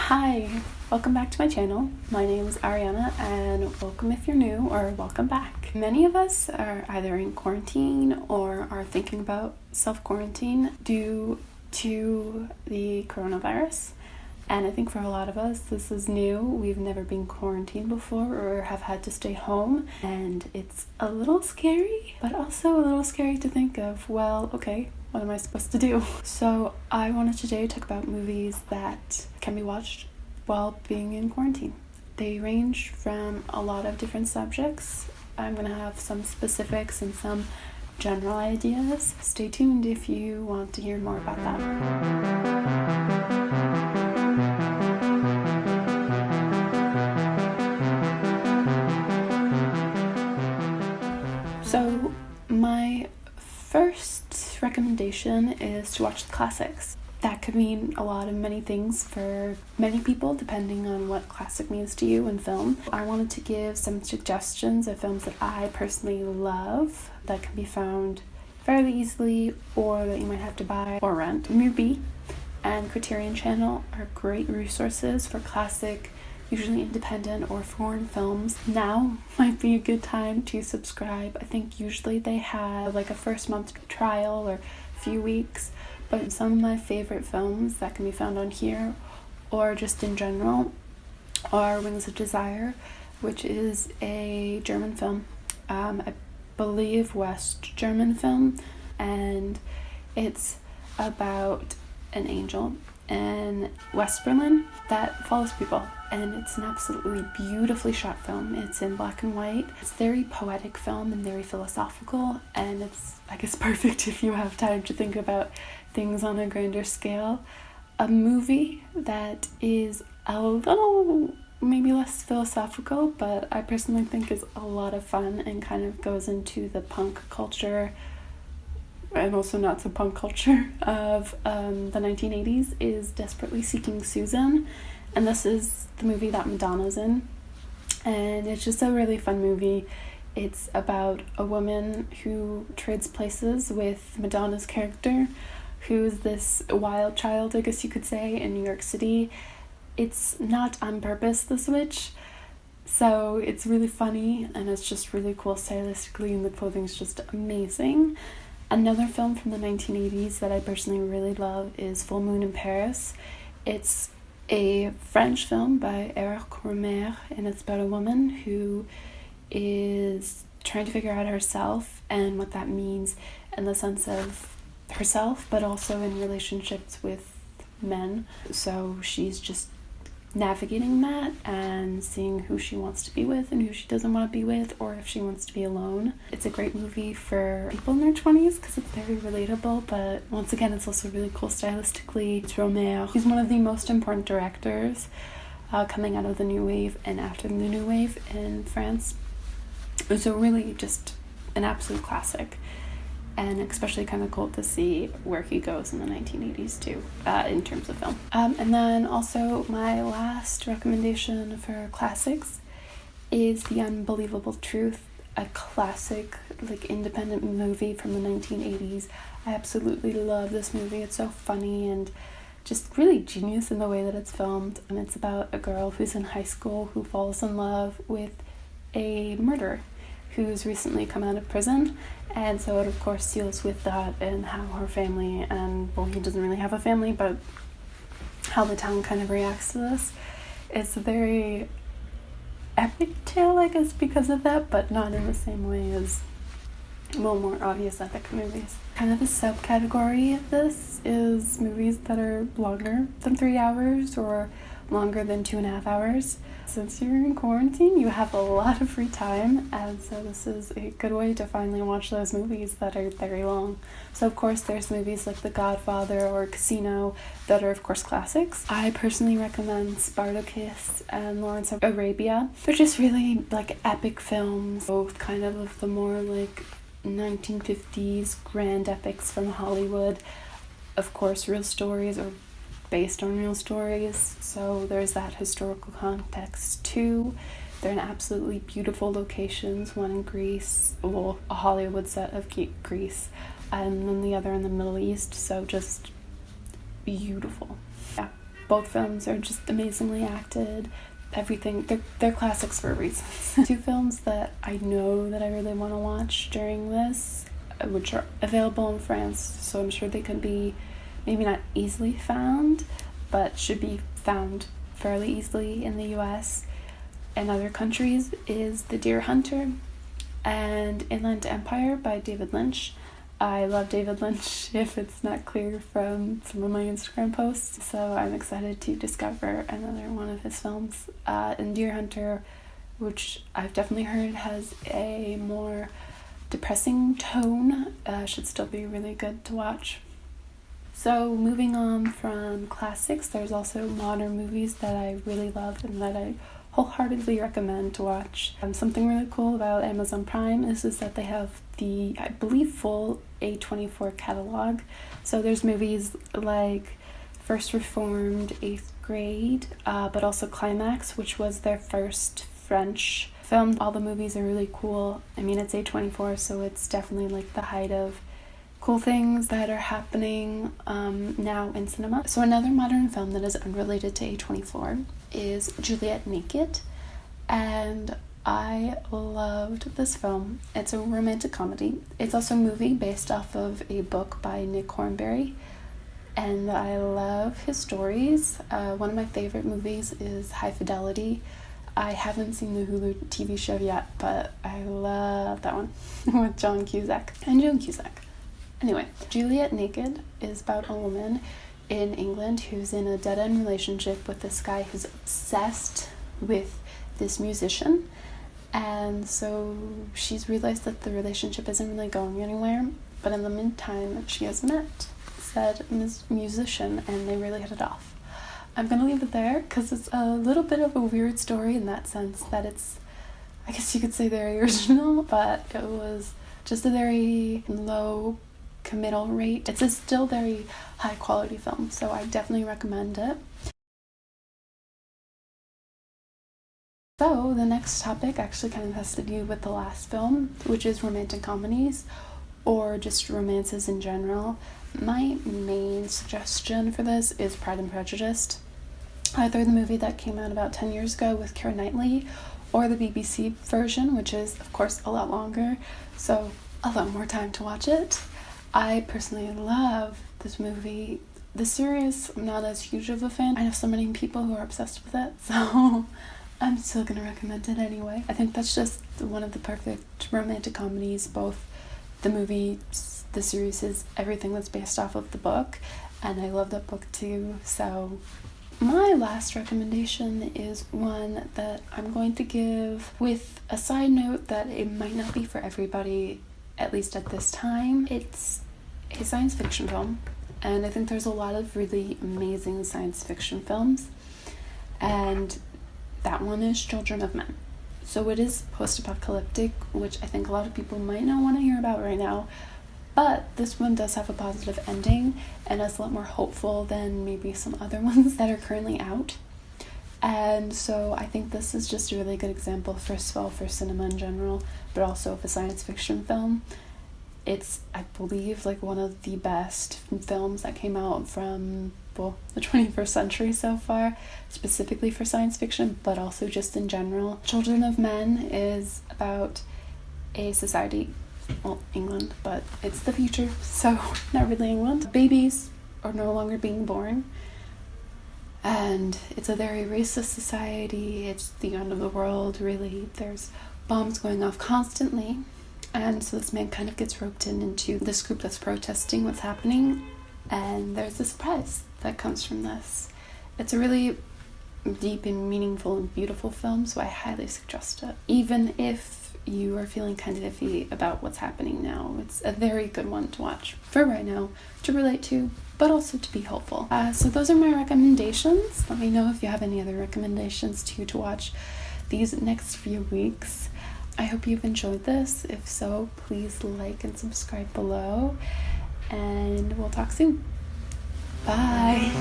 Hi, welcome back to my channel. My name is Ariana and welcome if you're new or welcome back. Many of us are either in quarantine or are thinking about self-quarantine due to the coronavirus. And I think for a lot of us this is new. We've never been quarantined before or have had to stay home, and it's a little scary, but also a little scary to think of, well, okay, what am I supposed to do? So I wanted today to talk about movies that can be watched while being in quarantine. They range from a lot of different subjects. I'm going to have some specifics and some general ideas. Stay tuned if you want to hear more about that. So my first recommendation is to watch the classics. That could mean a lot of many things for many people depending on what classic means to you in film. I wanted to give some suggestions of films that I personally love that can be found fairly easily or that you might have to buy or rent. Mubi and Criterion Channel are great resources for classic, usually independent or foreign films. Now might be a good time to subscribe. I think usually they have like a first month trial or a few weeks, but some of my favorite films that can be found on here or just in general are Wings of Desire, which is a German film, I believe West German film, and it's about an angel in West Berlin that follows people, and it's an absolutely beautifully shot film. It's in black and white. It's very poetic film and very philosophical, and it's, I guess, perfect if you have time to think about things on a grander scale. A movie that is a little maybe less philosophical, but I personally think is a lot of fun and kind of goes into the punk culture and also not so punk culture of the 1980s is Desperately Seeking Susan, and this is the movie that Madonna's in, and it's just a really fun movie. It's about a woman who trades places with Madonna's character, who's this wild child, I guess you could say, in New York City. It's not on purpose, the switch, so it's really funny and it's just really cool stylistically, and the clothing's just amazing. Another film from the 1980s that I personally really love is Full Moon in Paris. It's a French film by Éric Rohmer, and it's about a woman who is trying to figure out herself and what that means in the sense of herself, but also in relationships with men. So she's just navigating that and seeing who she wants to be with and who she doesn't want to be with, or if she wants to be alone. It's a great movie for people in their 20s because it's very relatable, but once again it's also really cool stylistically. It's Rohmer. He's one of the most important directors coming out of the New Wave and after the New Wave in France. So really just an absolute classic, and especially kind of cool to see where he goes in the 1980s too, in terms of film. And then also my last recommendation for classics is The Unbelievable Truth, a classic like independent movie from the 1980s. I absolutely love this movie. It's so funny and just really genius in the way that it's filmed, and it's about a girl who's in high school who falls in love with a murderer who's recently come out of prison, and so it of course deals with that and how her family, and well, he doesn't really have a family, but how the town kind of reacts to this. It's a very epic tale, I guess, because of that, but not in the same way as, well, more obvious epic movies. Kind of a subcategory of this is movies that are longer than 3 hours or longer than 2.5 hours. Since you're in quarantine, you have a lot of free time, and so this is a good way to finally watch those movies that are very long. So of course there's movies like The Godfather or Casino that are of course classics. I personally recommend Spartacus and Lawrence of Arabia. They're just really like epic films, both kind of the more like 1950s grand epics from Hollywood. Of course real stories or based on real stories, so there's that historical context too. They're in absolutely beautiful locations, one in Greece, well, a Hollywood set of Greece, and then the other in the Middle East, so just beautiful. Yeah, Both films are just amazingly acted. Everything, they're classics for a reason. Two films that I know that I really want to watch during this, which are available in France, so I'm sure they could be maybe not easily found, but should be found fairly easily in the US and other countries, is The Deer Hunter and Inland Empire by David Lynch. I love David Lynch, if it's not clear from some of my Instagram posts, so I'm excited to discover another one of his films. And Deer Hunter, which I've definitely heard has a more depressing tone, should still be really good to watch. So moving on from classics, there's also modern movies that I really love and that I wholeheartedly recommend to watch. Something really cool about Amazon Prime is that they have the, I believe, full A24 catalog. So there's movies like First Reformed, 8th Grade, but also Climax, which was their first French film. All the movies are really cool. I mean, it's A24, so it's definitely like the height of cool things that are happening now in cinema. So another modern film that is unrelated to A24 is Juliet Naked, and I loved this film. It's a romantic comedy. It's also a movie based off of a book by Nick Hornberry, and I love his stories. One of my favorite movies is High Fidelity. I haven't seen the Hulu TV show yet, but I love that one with John Cusack and Joan Cusack. Anyway, Juliet Naked is about a woman in England who's in a dead-end relationship with this guy who's obsessed with this musician, and so she's realized that the relationship isn't really going anywhere, but in the meantime she has met said musician and they really hit it off. I'm gonna leave it there because it's a little bit of a weird story in that sense that it's, I guess you could say, very original, but it was just a very low committal rate. It's a still very high quality film, so I definitely recommend it. So the next topic actually kind of has to do with the last film, which is romantic comedies or just romances in general. My main suggestion for this is Pride and Prejudice, either the movie that came out about 10 years ago with Keira Knightley or the BBC version, which is of course a lot longer, so a lot more time to watch it. I personally love this movie. The series, I'm not as huge of a fan. I know so many people who are obsessed with it, so I'm still gonna recommend it anyway. I think that's just one of the perfect romantic comedies. Both the movie, the series is everything that's based off of the book, and I love that book too. So my last recommendation is one that I'm going to give with a side note that it might not be for everybody, at least at this time. It's a science fiction film, and I think there's a lot of really amazing science fiction films, and that one is Children of Men. So it is post-apocalyptic, which I think a lot of people might not want to hear about right now, but this one does have a positive ending and is a lot more hopeful than maybe some other ones that are currently out. And so I think this is just a really good example, first of all, for cinema in general, but also of a science fiction film. It's, I believe, like one of the best films that came out from, well, the 21st century so far, specifically for science fiction, but also just in general. Children of Men is about a society, well, England, but it's the future, so not really England. Babies are no longer being born, and it's a very racist society. It's the end of the world, really. There's bombs going off constantly, and so this man kind of gets roped into this group that's protesting what's happening, and there's a surprise that comes from this. It's a really deep and meaningful and beautiful film, so I highly suggest it. Even if you are feeling kind of iffy about what's happening now, it's a very good one to watch for right now, to relate to, but also to be hopeful. So those are my recommendations. Let me know if you have any other recommendations to watch these next few weeks. I hope you've enjoyed this. If so, please like and subscribe below, and we'll talk soon. Bye.